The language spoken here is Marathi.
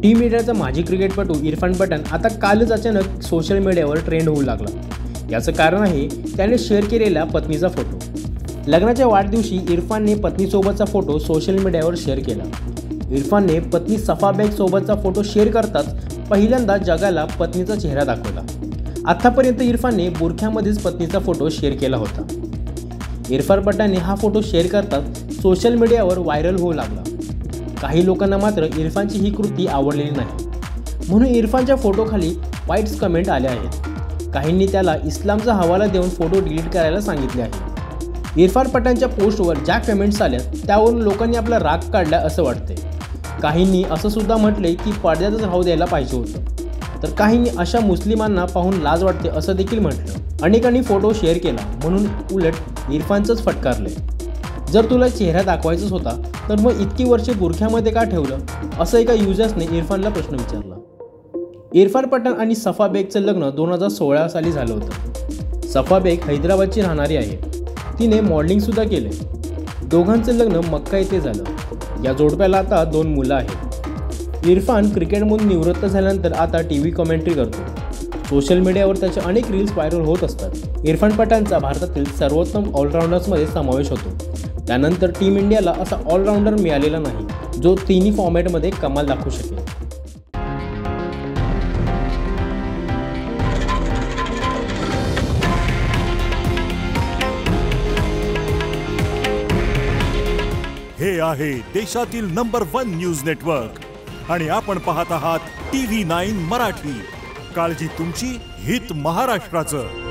टीम इंडियाचा माजी क्रिकेटपटू इरफान पठाण आता कालच अचानक सोशल मीडियावर ट्रेंड होऊ लागला। याचं कारण आहे त्याने शेअर केलेला पत्नीचा फोटो। लग्नाच्या वाढदिवशी इरफानने पत्नीसोबतचा फोटो सोशल मीडियावर शेअर केला। इरफानने पत्नी सफा बेग सोबतचा फोटो शेअर करताच पहिल्यांदा जगाला पत्नीचा चेहरा दाखवला। आतापर्यंत इरफानने बुरख्यामध्येच पत्नीचा फोटो शेअर केला होता। इरफान पठाणने हा फोटो शेअर करताच सोशल मीडियावर व्हायरल होऊ लागला। काही लोकांना मात्र इरफानची ही कृती आवडलेली नाही, म्हणून इरफानच्या फोटोखाली वाईट्स कमेंट आल्या आहेत। काहींनी त्याला इस्लामचा हवाला देऊन फोटो डिलीट करायला सांगितले आहे। इरफान पठाणच्या पोस्टवर ज्या कमेंट्स आल्या त्यावरून लोकांनी आपला राग काढला असं वाटते। काहींनी असं सुद्धा म्हटले की पडद्यातच राहू द्यायला पाहिजे होतं, तर काहींनी अशा मुस्लिमांना पाहून लाज वाटते असं देखील म्हटलं। अनेकांनी फोटो शेअर केला म्हणून उलट इरफानचंच फटकारले। जर तुला चेहरा दाखवायचाच होता तर मग इतकी वर्षे बुरख्यामध्ये का ठेवलं, असं एका युजर्सने इरफानला प्रश्न विचारला। इरफान पठाण आणि सफा बेगचं लग्न 2016 साली झालं होतं। सफा बेग हैदराबादची राहणारी आहे। तिने मॉडेलिंगसुद्धा केले। दोघांचं लग्न मक्का येथे झालं। या जोडप्याला आता 2 मुलं आहेत। इरफान क्रिकेटमधून निवृत्त झाल्यानंतर आता टीव्ही कॉमेंट्री करतो। सोशल मीडियावर त्याचे अनेक रील्स व्हायरल होत असतात। इरफान पठाणचा भारतातील सर्वोत्तम ऑलराऊंडर्समध्ये समावेश होतो। त्यानंतर टीम इंडियाला असा ऑलराऊंडर मिळालेला नाही जो तिन्ही फॉर्मॅटमध्ये कमाल दाखवू शकेल। हे आहे देशातील नंबर 1 न्यूज नेटवर्क आणि आपण पाहत आहात TV9 मराठी। काळजी तुमची, हित महाराष्ट्राचं।